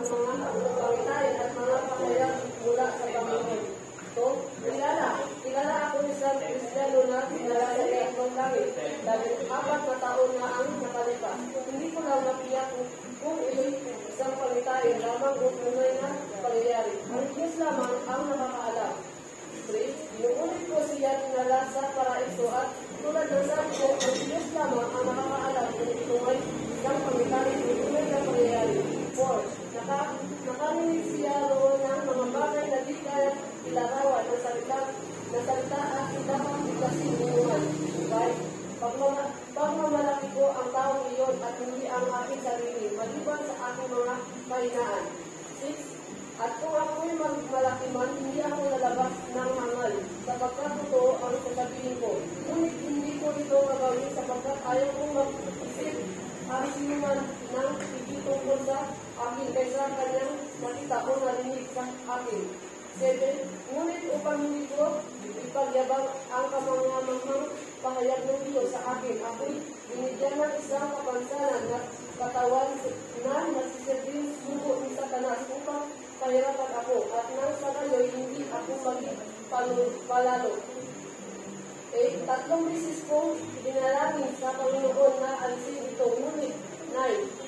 mga pangitain at mga pangyayari mula sa Panginoon. So, kilala ako ni San Cristiano na kilala sa iyong langit. Dahil 4 na taon na ang nakalipas. Hindi ko lang napiyak kung ito'y isang pangitain lamang o tunay na pangyayari. Ang Diyos lamang ang nakakaalam. 3. Inuulit ko siya dinala sa paraiso at tulad ng sabi ko, ang Diyos lamang ang nakakaalam kung ito ay isang pangitain o tunay na pangyayari. 4. Nakarinig siya roon ng mga bagay na di kaya ilarawan ng salita at hindi kasi inuman. 5. Pagmamalaki ko ang taong iyon at hindi ang aking sarili, maliban sa aking mga kahinaan. 6. At kung ako'y malaki man, hindi ako lalabas ng hangal, sapagkat totoo ang sasabihin ko. Ngunit hindi ko ito gagawin sapagkat ayaw kong mag-isip ang sinuman ng tungkol sa akin kaysa kanyang nakita o narinig sa akin. 7. Ngunit upang hindi ko ipagyabang ang kamangamahang pahayag ng Diyos sa akin, ako'y binigyan ng isang kapansanan na katawan na nagsiserving sugo ni Satanas upang pahirapan ako at nang sa galoy hindi ako maging palalo. 8. 3 beses kong dinalangin sa Panginoon na alisin ito, ngunit 9.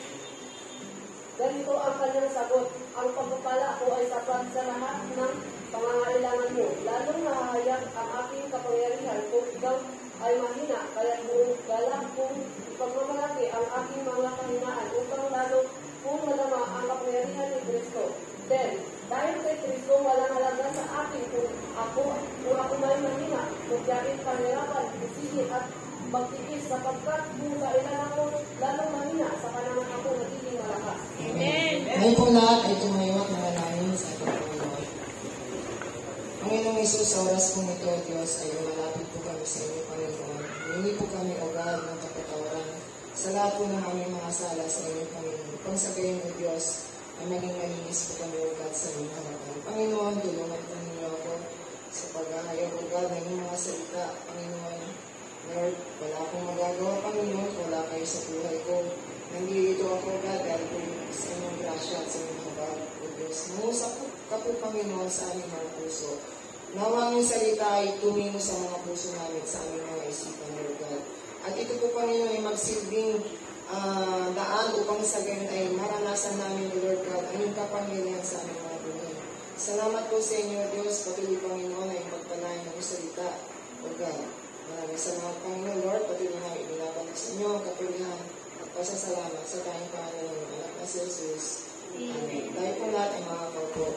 Ganito ang kanyang sagot, ang pagpapala ko ay sapat sa lahat ng pangangailangan mo. Lalong nahahayag ang aking kapangyarihan kung ikaw ay mahina, kaya buong galak kong ipagmamalaki ang aking mga kahinaan upang lalo kung madama ang kapangyarihan ni Kristo. 10. Dahil kay Kristo walang halaga sa akin kung ako may mahina, kung dahil panirapan, isipin at magtigis sapagkat kung kailan ako lalong mahina, sa naman ako nagiging malakas. Amen. Ngayon po lahat ay tumayo at manalangin sa Panginoon. Panginoong Isus, sa oras pong ito, Diyos, ay malapit po kami sa inyo, Panginoon. Hindi po kami ogad ng kapatawaran sa lahat po ng aming mga sala sa inyo, Panginoon. Kung sabihin mo, Diyos, ay maging malinis po kami ogad sa inyong harapan. Panginoon, tulungan po ninyo ako sa pag-ahayag ogad ng inyong mga salita, Panginoon. Lord, wala akong magagawa, Panginoon, wala kayo sa buhay ko. Nandito ako agad dahil po sa inyong grasya at sa inyong habag, O Diyos. Nangusap ka po, Panginoon, sa aming mga puso. Nawang yung salita ay tumingo sa mga puso namin, sa aming mga isipan, Lord God. At ito po, Panginoon, ay magsilbing daan upang sa ganyan ay maranasan namin, Lord God, ang iyong kapangyarihan sa aming mga buhay. Salamat po sa inyo, Diyos. Patuloy, Panginoon, ay magpalain ng salita, O God. Maraming salamat, Panginoon, Lord. Patuloy na ibinabalik sa inyo ang kapulihan at pasasalamat sa tayong Panginoon ng anak na si Jesus. Amen. Dahil po lahat ay makakaupo.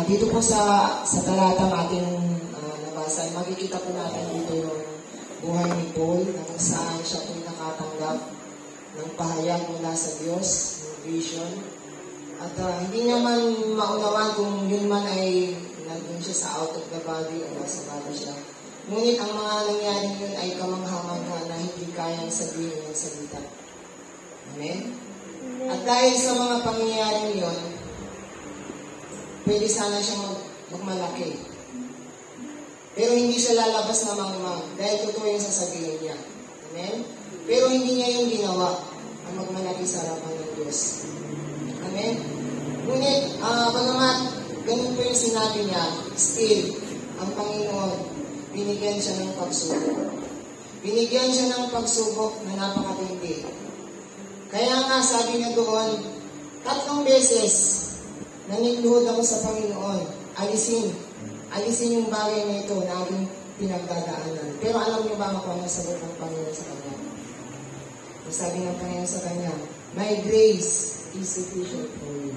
Dito po sa talatang ating nabasa, makikita po natin dito yung buhay ni Paul na kung saan siya po nakatanggap ng pahayag mula sa Diyos, ng vision. At hindi niya man maunawan kung yun man ay nandun siya sa out of the body o nasa body siya. Ngunit ang mga nangyari yun ay kamangha-mangha na hindi kayang sabihin ng salita. Amen? At dahil sa mga pangyayari yun, pwede sana siyang magmalaki. Pero hindi siya lalabas na mangmang dahil totoo yung sasabihin niya. Amen? Pero hindi niya yung ginawa ang magmalaki sa harapan ng Diyos. Amen? Ngunit, bagamat ganun po yung sinabi niya, still, ang Panginoon, binigyan siya ng pagsubok. Binigyan siya ng pagsubok na napakatindi. Kaya nga, sabi niya doon, 3 beses, naningluhod ako sa Panginoon, alisin yung bagay na ito na aking pinagdadaanan. Pero alam niyo ba kung ano sagot ng Panginoon sa kanya? Sabi ng Panginoon sa kanya, my grace is sufficient for you.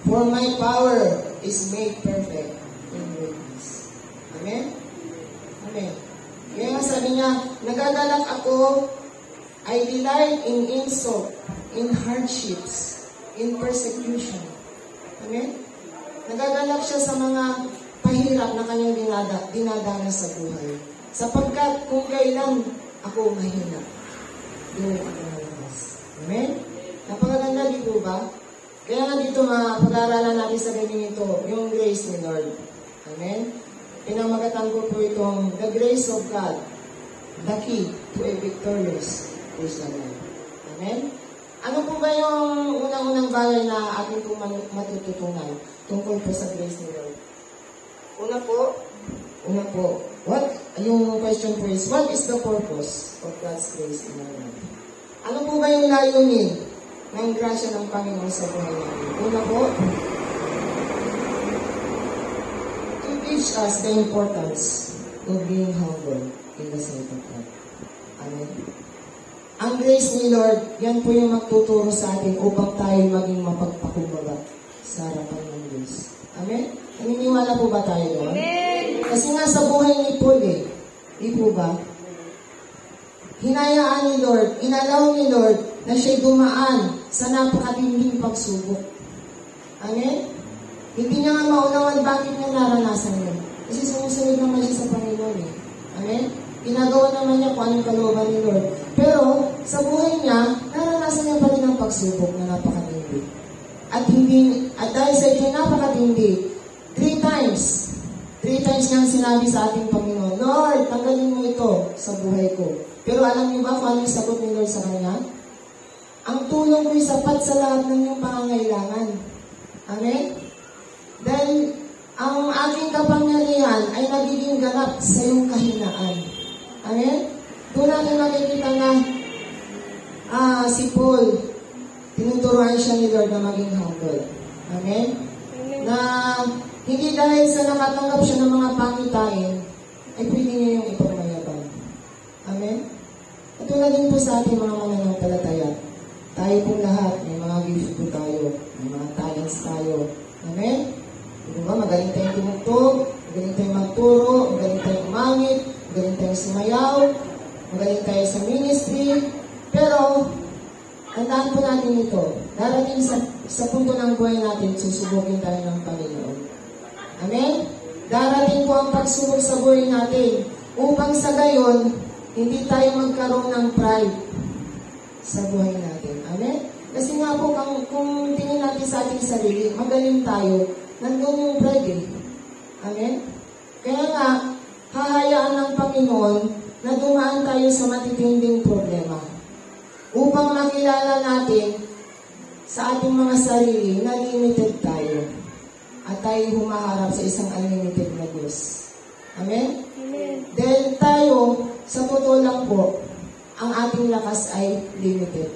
For my power is made perfect in weakness. Amen? Amen. Kaya nga sabi niya, nagagalak ako, I delight in insult, in hardships, in persecution. Amen? Nagagalak siya sa mga pahirap na kanyang dinadanas sa buhay. Sapagkat kung kailan ako mahina, doon ako nalabas. Amen? Napakaganda di po ba? Kaya nga dito pag-aaralan natin sa galing ito, yung grace ni Lord. Amen? Pinamagatan ko po itong the grace of God, the key to a victorious Christian life. Amen? Ano po ba yung ng bagay na ating pong matututunan tungkol po sa grace ni Lord. Una po, yung question po is, what is the purpose of God's grace in our life? Ano po ba yung layunin ng grasya ng Panginoon sa buhay natin? Una po, to teach us the importance of being humble in the sight of God. Amen. Ang grace ni Lord, yan po yung magtuturo sa atin upang tayo maging mapagpakumbaba sa harapan ng Diyos. Amen? Naniniwala po ba tayo doon? Amen! Kasi nga sa buhay ni Paul di po ba? Hinayaan ni Lord, inalaw ni Lord na siya'y dumaan sa napakatinding pagsubok. Amen? Hindi niya nga maunawan bakit niya naranasan yun. Kasi sumusunod naman siya sa Panginoon Amen? Ginagawa naman niya kung anong kalooban ni Lord. Pero, sa buhay niya, naranasan niya pa rin ang pagsubok na napakatindi. At dahil sa ito napakatindi, 3 times niyang sinabi sa ating Panginoon, Lord, tanggalin mo ito sa buhay ko. Pero alam niyo ba kung anong sagot ni Lord sa kanya? Ang tulong ko'y sapat sa lahat ng iyong pangangailangan. Amen? Dahil ang aking kapangyarihan ay nagiging ganap sa iyong kahinaan. Amen? Doon natin makikita na si Paul, tinuturuan siya ni Lord na maging humble. Amen? Na hindi dahil sa nakatanggap siya ng mga pangitain, ay pwede niya yung ipagmayabang. Amen? At tulad din po sa ating mga mananampalataya, tayo pong lahat, may mga gifts po tayo, may mga talents tayo. Amen? Diba, magaling tayong tumugtog, magaling tayong magturo, magaling tayong umangit, magaling tayong sumayaw, magaling tayo sa ministry. Pero, tandaan po natin ito, darating sa punto ng buhay natin, susubukin tayo ng Panginoon. Amen? Darating po ang pagsubok sa buhay natin upang sa gayon, hindi tayo magkaroon ng pride sa buhay natin. Amen? Kasi nga po, kung tingin natin sa ating sarili, magaling tayo, nandun yung pride Amen? Kaya nga, hahayaan ng Panginoon na dumaan tayo sa matitinding problema upang makilala natin sa ating mga sarili na limited tayo at tayo humaharap sa isang unlimited na Diyos. Amen? Amen. Dahil tayo, sa totoo lang po, ang ating lakas ay limited.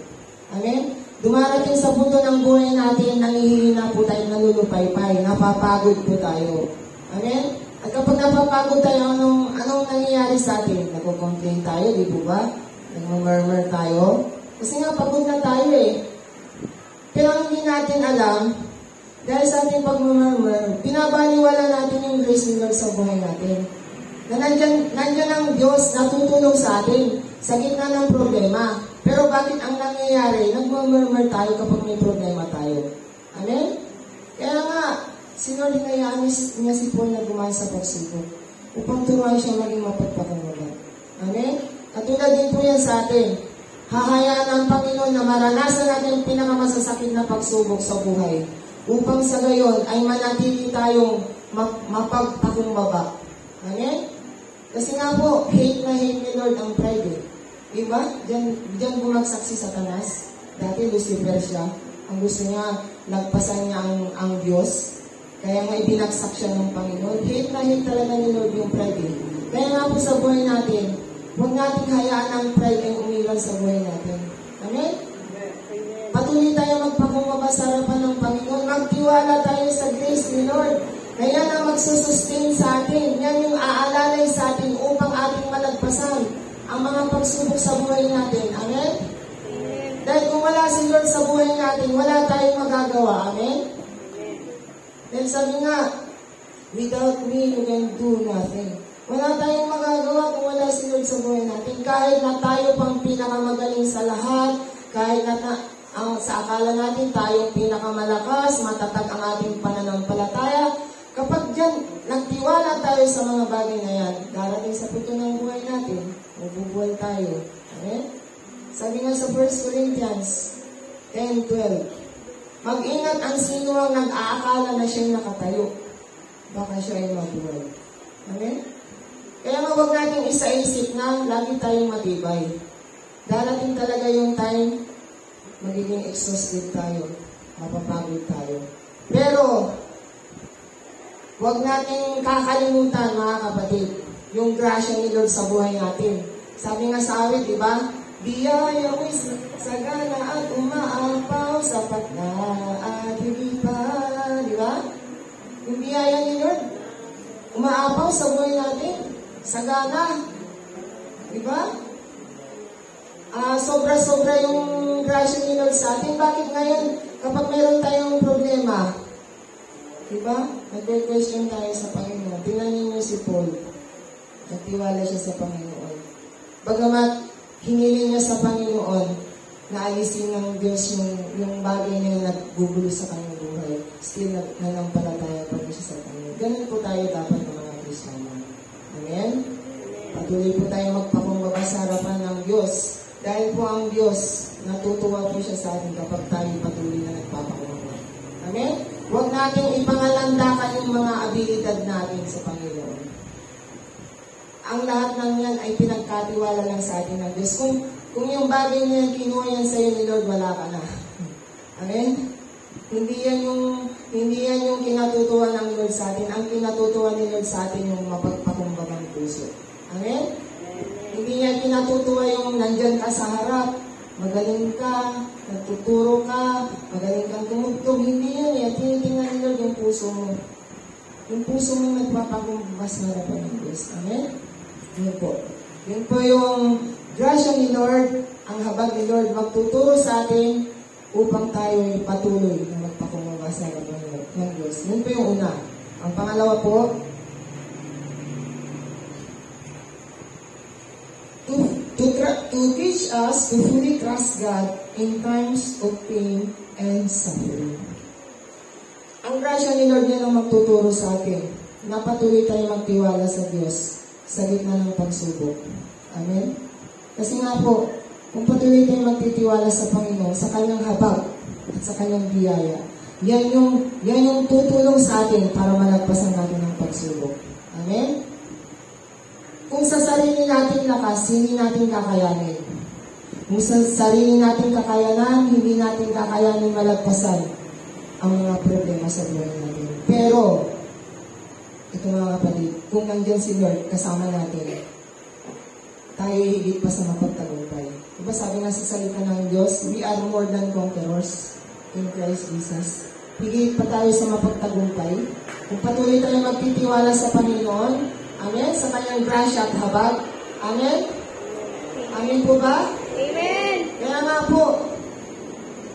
Amen? Dumarating sa punto ng buhay natin, nangihina po tayo, nalulupaypay, napapagod po tayo. Amen? At kapag napapagod tayo, anong nangyayari sa atin? Nagko-complain tayo, di po ba? Nagmumurmur tayo. Kasi nga, pagod na tayo Pero hindi natin alam, dahil sa ating pagmumurmur, pinabaliwala natin yung grace ni Lord sa buhay natin. Na nandyan ang Diyos na tutulong sa atin sa gitna ng problema. Pero bakit ang nangyayari, nagmumurmur tayo kapag may problema tayo? Amen? Kaya nga, Lord, hinayaan niya si Paul na gumaan sa pagsubok upang turuan siya maging mapagpakumbaba. Amen? Katulad din po yan sa atin. Hahayaan ang Panginoon na maranasan natin ang pinakamasasakit na pagsubok sa buhay upang sa gayon ay manatili tayong mapagpakumbaba. Amen? Kasi nga po, hate ni Lord ang pride Diba? Diyan bumagsak si Satanas. Dati Lucifer siya. Ang gusto niya, nagpasan niya ang Diyos. Kaya nga ibinagsak siya ng Panginoon. Hate talaga ni Lord yung pride Kaya nga po sa buhay natin, huwag natin hayaan ang pride ang umiwan sa buhay natin. Amen? Patuloy tayo magpakumbaba sa harapan ng Panginoon. Magtiwala tayo sa grace ni Lord. Na yan ang magsusustain sa atin. Yan yung aalalay sa atin upang ating malagpasan ang mga pagsubok sa buhay natin. Amen? Amen. Dahil kung wala si Lord sa buhay natin, wala tayong magagawa. Amen? Dahil sabi nga, without me, you can do nothing. Wala tayong magagawa kung wala si Lord sa buhay natin. Kahit na tayo pang pinakamagaling sa lahat, kahit na sa akala natin tayo pinakamalakas, matatag ang ating pananampalataya, kapag dyan, nagtiwala tayo sa mga bagay na yan, darating sa punto ng buhay natin, mabubuhay tayo. Amen? Sabi nga sa 1 Corinthians 10:12, mag-ingat ang sino ang nag-aakala na siya'y nakatayo. Baka siya ay mabuhay. Amen? Kaya huwag natin isa-isip na lagi tayong matibay. Darating talaga yung time, magiging exhausted tayo. mapapagod tayo. Pero, huwag nating kakalimutan, mga kapatid, yung grasya ni Lord sa buhay natin. Sabi nga sa awit, di ba? Biyaya mo'y sagana at umaapaw, sapat na at hindi pa. Di ba? Yung biyaya ni Lord, umaapaw sa buhay natin. Sagana. Di ba? Sobra-sobra yung grasya ni Lord sa atin. Bakit ngayon, kapag meron tayong problema, diba? Nag-question tayo sa Panginoon. Tingnan niyo si Paul. Nagtiwala siya sa Panginoon. Bagamat hiniling niya sa Panginoon na alisin ng Diyos yung bagay na naggugulo sa kanyang buhay. Still, nanampalataya pa rin siya sa Panginoon. Ganun po tayo dapat ng mga Kristiyano. Amen? Patuloy po tayo magpakumbaba sa harapan ng Diyos. Dahil po ang Diyos, natutuwa po siya sa atin kapag tayo patuloy na nagpapakumbaba. Amen? Huwag nating ipangalandakan yung mga abilidad natin sa Panginoon. Ang lahat ng yan ay pinagkatiwala lang sa atin ng Diyos. Kung yung bagay na yan, kinuha yan sa'yo ni Lord, wala ka na. Amen? Hindi yan yung kinatutuwa ng Lord sa atin. Ang kinatutuwa ni Lord sa atin yung mapagpakumbagang puso. Amen? Hindi niya kinatutuwa yung nandyan ka sa harap, magaling ka, nagtuturo ka, magaling kang tumugtog. Hindi yan eh. Tinitingnan ni Lord yung puso mo. Yung puso mo nagpapakumbaba sa harapan ng Diyos. Amen? Yun po. Yun po yung grasya ni Lord, ang habag ni Lord, magtuturo sa atin upang tayo ay patuloy na magpakumbaba sa harapan ng Diyos. Yun po yung una. Ang pangalawa po, to teach us to fully trust God in times of pain and suffering. Ang grasya ni Lord yan ang magtuturo sa atin na patuloy tayo magtiwala sa Diyos sa gitna ng pagsubok. Amen? Kasi nga po, kung patuloy tayo magtitiwala sa Panginoon, sa Kanyang habag at sa Kanyang biyaya, yan yung tutulong sa atin para malagpasan natin ang pagsubok. Amen? Kung sa sarili natin lakas, hindi natin kakayanin. Kung sa sarili natin kakayanan, hindi natin kakayanin malagpasan ang mga problema sa buhay natin. Pero, ito mga kapatid, kung nandyan si Lord kasama natin, tayo higit pa sa mapagtagumpay. Diba sabi nga sa salita ng Diyos, we are more than conquerors in Christ Jesus. Higit pa tayo sa mapagtagumpay. Kung patuloy tayo magtitiwala sa Panginoon, amen, sa kanyang grasya at habag. Amen? Amen po ba? Amen! Kaya nga po,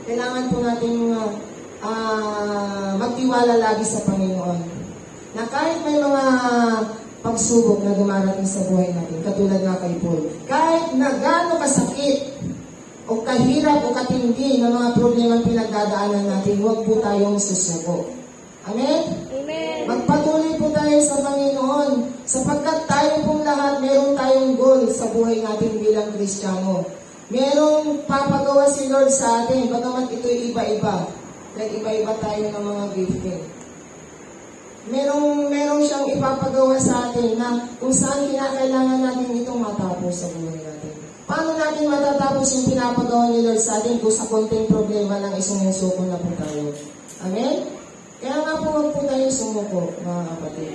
kailangan po natin magtiwala lagi sa Panginoon. Na kahit may mga pagsubok na dumarating sa buhay natin, katulad nga kay Paul, kahit na gaano kasakit o kahirap o katindi na mga problema pinagdadaanan natin, huwag po tayong susuko. Amen? Amen! Magpatuloy po tayo sa Panginoon sapagkat tayo pong lahat meron tayong goal sa buhay natin bilang Kristiyano. Merong papagawa si Lord sa atin, bagamat ito'y iba-iba. Dahil iba-iba tayo ng mga gifting. Merong siyang ipapagawa sa atin na kung saan kinakailangan natin itong matapos sa buhay natin. Paano natin matatapos yung pinapagawa ni Lord sa atin kung sa konting problema lang isumusuko na po tayo? Amen? Kaya nga po huwag po tayong sumuko, mga kapatid.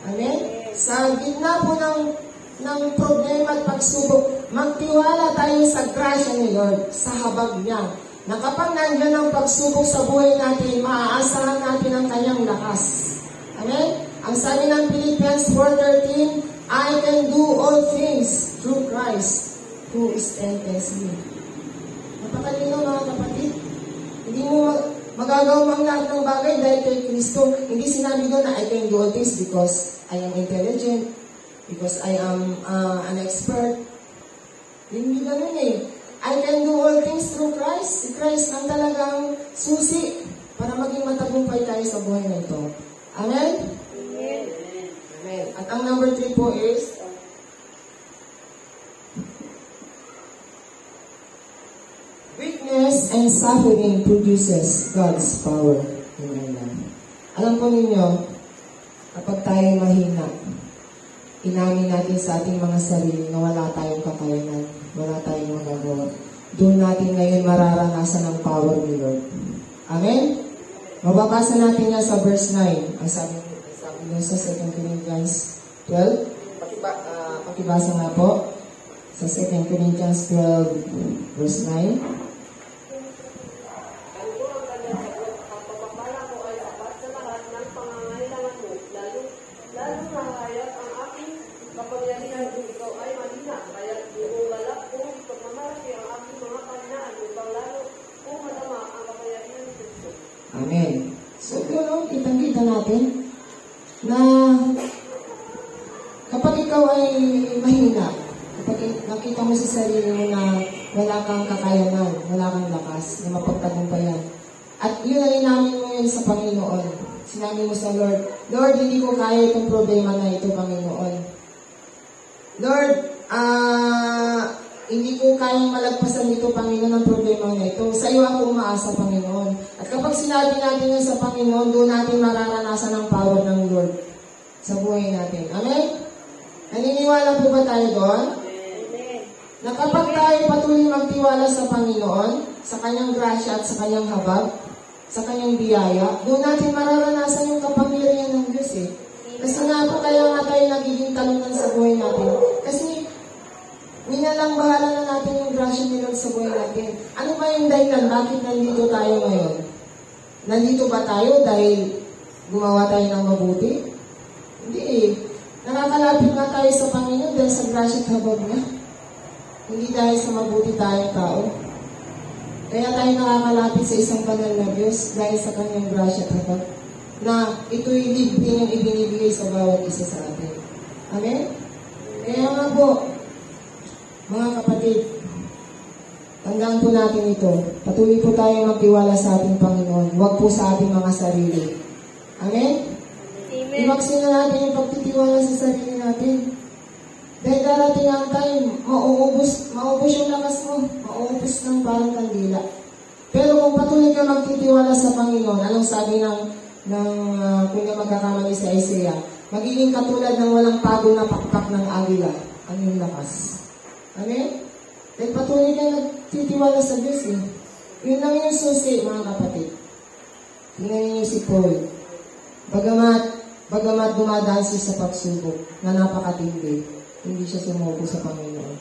Amen? Sa gitna po ng problema at pagsubok, magtiwala tayo sa grasya ni Lord, sa habag niya. Na kapag nandiyan ang pagsubok sa buhay natin, maaasahan natin ang kanyang lakas. Amen? Ang sabi ng Philippians 4:13, I can do all things through Christ who strengthens me. Napakalino mga kapatid. Hindi mo magagawa ang lahat ng bagay dahil kay Kristo. Hindi sinabi doon na I can do all things because I am intelligent, because I am an expert. Hindi ganun eh. I can do all things through Christ. Si Christ ang talagang susi para maging matagumpay tayo sa buhay na ito. Amen? Amen! Amen. At ang number 3 po is, weakness and suffering produces God's power in our life. Alam po ninyo, kapag tayo mahina, inamin natin sa ating mga sarili na wala tayong kakayanan, wala tayong magagawa. Doon natin ngayon mararanasan ang power ni Lord. Amen? Mababasa natin yan sa verse 9. Ang sabi doon sa 2 Corinthians 12. Pakibasa nga po sa 2 Corinthians 12, verse 9. Ang pagpapala ko ay sapat sa lahat ng pangangailangan mo, lalo na hayat ang aking kapangyarihan kung ikaw ay mahina. Kaya yung galak kong pagmamalaki ang aking mga kahinaan upang lalo kung madama ang kapangyarihan ni Kristo. Amen. So, yun, kitang-kita natin na kapag ikaw ay mahina, kapag nakita mo sa sarili mo na wala kang kakayanan, wala kang lakas, na mapagtagumpayan, at yun ay inamin mo yun sa Panginoon. Sinabi mo sa Lord, Lord, hindi ko kaya itong problema na ito, Panginoon. Lord, hindi ko kayang malagpasan dito, Panginoon, ang problema na ito. Sa iyo ako umaasa, Panginoon. At kapag sinabi natin yan sa Panginoon, doon natin mararanasan ang power ng Lord sa buhay natin. Amen? Naniniwala po ba tayo doon? Amen. Na kapag tayo patuloy magtiwala sa Panginoon, sa kanyang grasya at sa kanyang habag, sa kanyang biyaya, doon natin mararanasan yung kapangyarihan ng Diyos eh. Kasi nga po kaya nga tayo nagiging talunan sa buhay natin. Kasi minalang-bahala na natin yung grasya ni Lord sa buhay natin. Ano ba yung dahilan? Bakit nandito tayo ngayon? Nandito ba tayo dahil gumawa tayo ng mabuti? Hindi eh. Nakakalapit nga tayo sa Panginoon dahil sa grasya at habag niya. Hindi dahil sa mabuti tayong tao. Kaya tayo nakakalapit sa isang banal na Diyos dahil sa kanyang grasya at habag na ito'y libre niyang ibinibigay sa bawat isa sa atin. Amen? Kaya nga po, mga kapatid, tandaan po natin ito. Patuloy po tayo magtiwala sa ating Panginoon. Huwag po sa ating mga sarili. Amen? Amen. Imaksin na natin yung pagtitiwala sa sarili natin. Dahil darating ang time, maubos yung lakas mo. Maubos ng parang kandila. Pero kung patuloy ka magtitiwala sa Panginoon, anong sabi kung na magkakamali sa Isaiah, magiging katulad ng walang pagod na pakpak ng agila. Ang yung lakas. Amen? Dahil patuloy ka nagtitiwala sa Diyos eh. Yun lang yung susi, mga kapatid. Tingnan niyo si Paul. Bagamat dumadaan siya sa pagsubok na napakatindi, hindi siya sumuko sa Panginoon.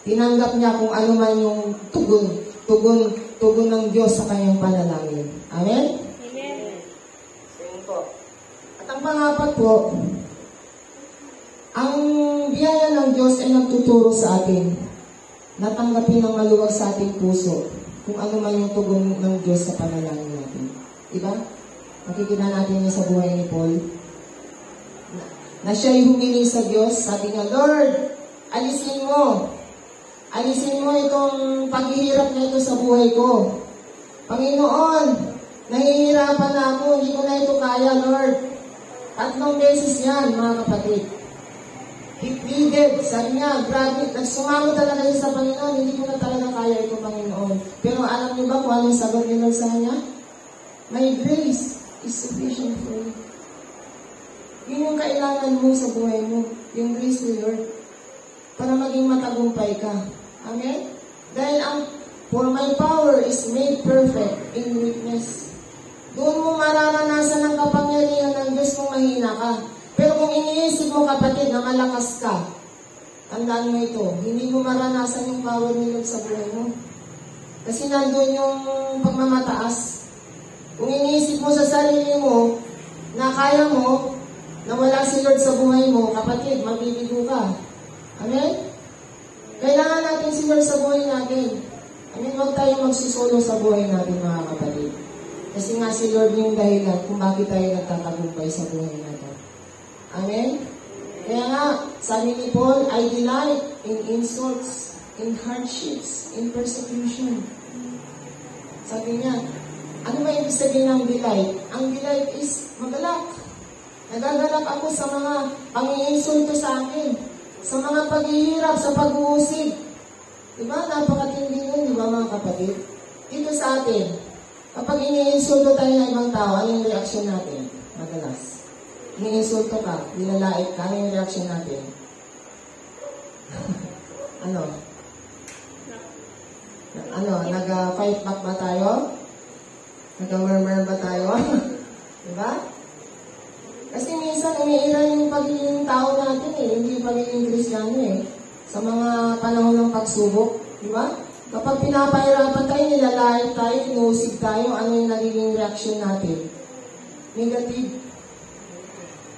Tinanggap niya kung ano man yung tugon ng Diyos sa kanyang panalangin. Amen? Amen. At ang pangapat po, ang biyaya ng Diyos ay nagtuturo sa atin na tanggapin ng maluwag sa ating puso kung ano man yung tugon ng Diyos sa panalangin natin. Diba? Makikita natin yun sa buhay ni Paul. Na siya'y humiling sa Diyos, sabi niya, Lord, alisin mo itong paghihirap na ito sa buhay ko. Panginoon, nahihirapan na ako, hindi ko na ito kaya, Lord. 3 beses yan, mga kapatid. He pleaded, sabi niya, grabe, nagsumamo talaga siya sa Panginoon, hindi ko na talaga kaya ito, Panginoon. Pero alam niyo ba kung anong sagot ni Lord sa kanya? My grace is sufficient for you. Yun yung kailangan mo sa buhay mo, yung grace ni Lord, para maging matagumpay ka. Amen? Dahil for my power is made perfect in weakness. Doon mo mararanasan ang kapangyarihan ng Diyos kung mahina ka. Pero kung iniisip mo, kapatid, na malakas ka, tandaan mo ito, hindi mo maranasan yung power ni Lord sa buhay mo. Kasi nandun yung pagmamataas. Kung iniisip mo sa sarili mo, na kaya mo, na wala si Lord sa buhay mo, kapatid, mabibigo ka. Amen? Kailangan natin si Lord sa buhay natin. Amen? Huwag tayong magsusolo sa buhay natin, mga kapatid. Kasi nga si Lord yung dahilan kung bakit tayo nagtatagumpay sa buhay natin. Amen? Kaya nga, sabi ni Paul, I delight in insults, in hardships, in persecution. Sabi niya, ano ba ibig sabihin ng delight? Ang delight is magalak. Nagagalak ako sa mga pang-iinsulto sa akin, sa mga paghihirap, sa pag-uusig. Diba? Napakatindi nun, diba mga kapatid? Dito sa atin, kapag iniinsulto tayo ng ibang tao, ano yung reaksyon natin? Madalas. Iniinsulto ka, nilalait ka, ano yung reaksyon natin? Nag-fight back ba tayo? Nag-murmur ba tayo? Diba? Kasi minsan umiiral yung pagiging tao natin hindi pagiging Kristiyano sa mga panahon ng pagsubok. Diba? Kapag pinapahirapan tayo, nilalait tayo, inusig tayo, ano yung nagiging reaksyon natin? Negative.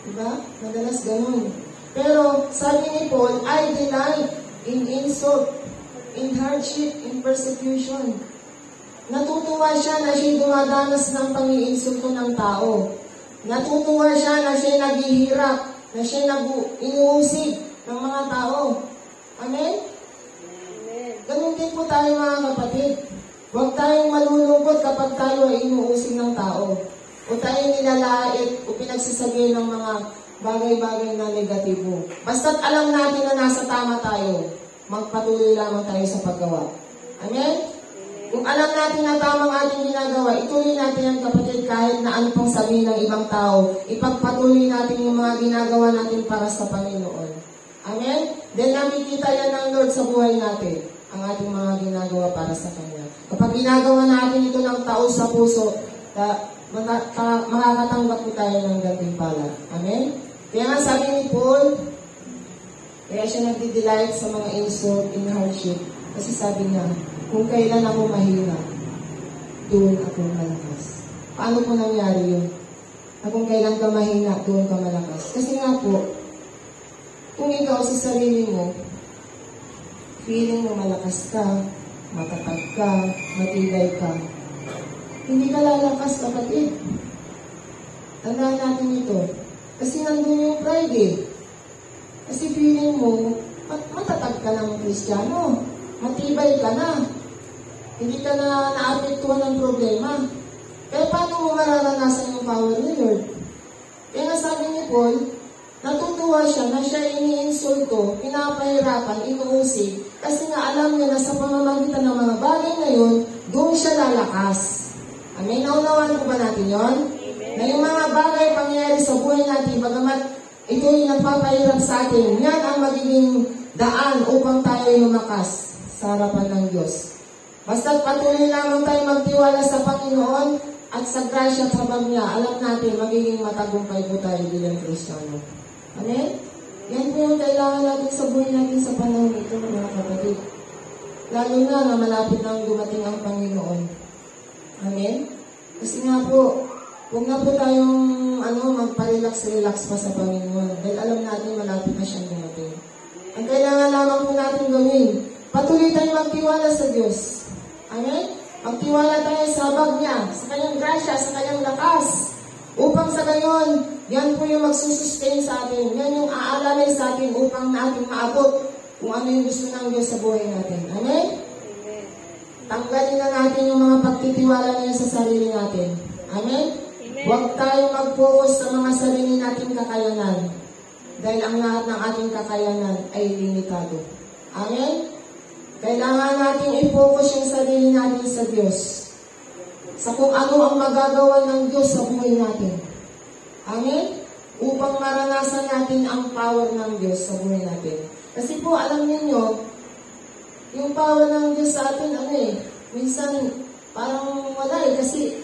Diba? Madalas ganun. Pero sabi ni Paul, I delight in insult, in hardship, in persecution. Natutuwa siya na siya dumadanas ng pang-iinsulto ng tao. Natutuwa siya na siya naghihirap, na siya inuusig ng mga tao. Amen? Ganun din po tayo mga kapatid. Huwag tayong malulungkot kapag tayo ay inuusig ng tao. O tayo nilalait o pinagsasabihin ng mga bagay-bagay na negatibo. Basta't alam natin na nasa tama tayo, magpatuloy lamang tayo sa paggawa. Amen? Kung alam natin na tamang ating ginagawa, ituloy natin yan kapatid kahit na ano pang sabihin ng ibang tao, ipagpatuloy natin yung mga ginagawa natin para sa Panginoon. Amen? Then nakikita yan ng Lord sa buhay natin, ang ating mga ginagawa para sa Kanya. Kapag ginagawa natin ito ng taos sa puso, makakatanggap po tayo ng gantimpala. Amen? Kaya nga sabi ni Paul, kaya siya nagdi-delight sa mga insult in hardship. Kasi sabi niya, kung kailan ako mahina, doon ako malakas. Paano po nangyari yun? Na kung kailan ka mahina, doon ka malakas. Kasi nga po, kung ikaw sa sarili mo, feeling mo malakas ka, matatag ka, matibay ka, hindi ka lalakas, kapatid. Tandaan natin ito. Kasi nandun yung pride Kasi feeling mo, matatag ka ng Kristiyano. Matibay ka na. Hindi ka na naapektuhan ng problema. Kaya paano mo mararanasan yung power ni Lord? Kaya nga sabi ni Paul, natutuwa siya na siya iniinsulto, pinapahirapan, inuusig, kasi nga alam niya na sa pamamagitan ng mga bagay na yun, doon siya lalakas. Amen? Naunawaan ko ba natin yun? Na yung mga bagay pangyayari sa buhay natin, bagamat ito yung nagpapahirap sa atin, yan ang magiging daan upang tayo lumakas sa harapan ng Diyos. Basta't patuloy lamang tayo magtiwala sa Panginoon at sa grasya at habag niya, alam natin, magiging matagumpay po tayo bilang Kristiyano. Amen? Yan po yung kailangan natin sa buhay natin sa panahon ito, mga kapatid. Lalo na malapit nang dumating ang Panginoon. Amen? Kasi nga po, huwag na po tayong magpa-relax-relax pa sa Panginoon. Dahil alam natin malapit na siyang dumating. Ang kailangan lamang po natin gawin, patuloy tayong magtiwala sa Diyos. Amen? Magtiwala tayo sa habag niya, sa kanyang grasya, sa kanyang lakas. Upang sa gayon, yan po yung magsusustain sa atin. Yan yung aalalay sa atin upang natin maabot kung ano yung gusto ng Diyos sa buhay natin. Amen? Tanggalin na natin yung mga pagtitiwala niya sa sarili natin. Amen? Huwag tayong mag-focus sa mga sarili nating kakayanan. Dahil ang lahat ng ating kakayanan ay limitado. Amen? Kailangan natin i-focus yung sarili natin sa Diyos. Sa kung ano ang magagawa ng Diyos sa buhay natin. Amen? Upang maranasan natin ang power ng Diyos sa buhay natin. Kasi po, alam niyo, yung power ng Diyos sa atin, minsan parang wala kasi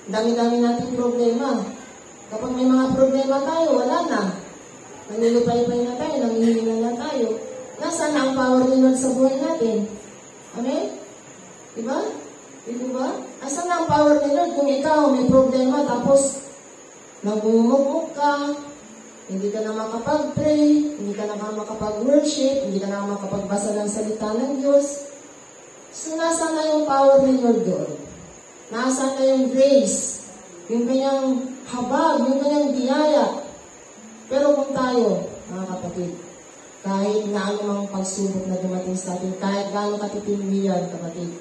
dami-dami nating problema. Kapag may mga problema tayo, wala na. Nanilupay-pay na tayo, nangihingi na tayo. Nasaan na ang power ni Lord sa buhay natin? Amen? Diba? Diba ba? Nasaan na ang power ni Lord kung ikaw may problema tapos nagmumukmuk ka, hindi ka na makapag-pray, hindi ka na makapag-worship, hindi ka na makapagbasa ng salita ng Diyos. So, nasaan na yung power ni Lord doon? Nasaan na yung grace? Yung kanyang habag, yung kanyang biyaya. Pero kung tayo, mga kapatid, kahit na anumang pagsubok na dumating sa atin, kahit gaano katitindi yan, kapatid,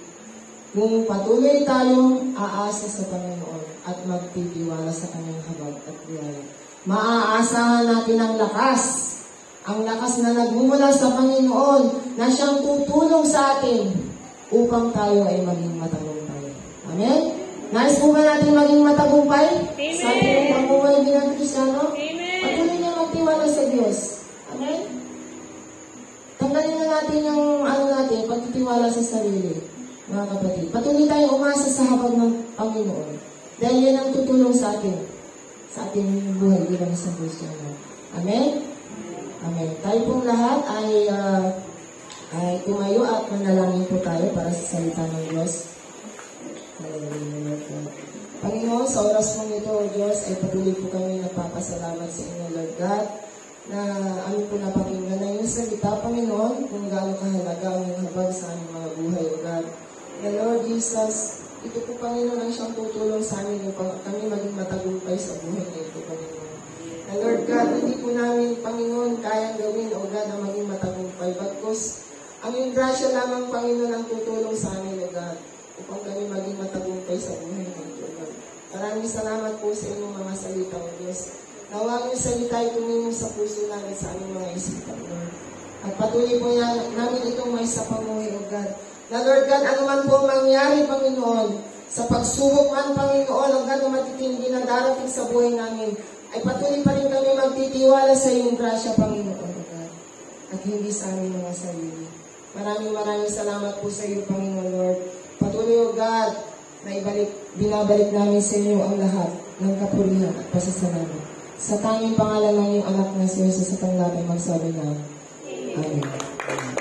kung patuloy tayong aasa sa Panginoon at magtitiwala sa kanyang habag at biyaya, maaasahan natin ang lakas na nagmumula sa Panginoon na siyang tutulong sa atin upang tayo ay maging matagumpay. Amen? Nais po ba natin maging matagumpay? Amen. Sa ating pamumuhay bilang Kristiyano? Amen. Patuloy niya magtiwala sa Diyos. Amen? Tanggalin na natin yung pagtitiwala sa sarili, mga kapatid. Patuloy tayong umasa sa habag ng Panginoon. Dahil yan ang tutulong sa atin. Sa ating buhay bilang isang Kristiyano. Amen? Amen. Tayo pong lahat ay tumayo at manalangin po tayo para sa salita ng Diyos. Panginoon, sa oras mong ito, O Diyos, ay patuloy po kami nagpapasalamat sa inyo, Lord God, na aming po napakinggan na yung salita, Panginoon, kung gaano kahalaga ang iyong habag sa aming mga buhay, O God. Na Lord Jesus, ito po, Panginoon, ang siyang tutulong sa amin upang kami maging matagumpay sa buhay na ito, Panginoon. Na Lord God, hindi po namin, Panginoon, kayang gawin, O God, na maging matagumpay. Bagkus, ang iyong grasya lamang, Panginoon, ang tutulong sa amin, O God, upang kami maging matagumpay sa buhay na ito, O God. Maraming salamat po sa inyong mga salita, O Diyos. Nawag yung salita ay tumingin sa puso namin sa aming mga isipan, Lord. At patuloy po namin itong may sapamuhay, O God. Na Lord God, ano man po mangyari, Panginoon, sa pagsubok man, Panginoon, O God, na matitindi na darating sa buhay namin, ay patuloy pa rin kami magtitiwala sa iyong grasya, Panginoon, O God. At hindi sa aming mga sarili. Maraming salamat po sa iyo, Panginoon, Lord. Patuloy, O God, na binabalik namin sa inyo ang lahat ng kapurihan at pasasalamat. Sa tanging pangalan ng iyong anak na si Jesus sa tanggapin magsabi na. Amen.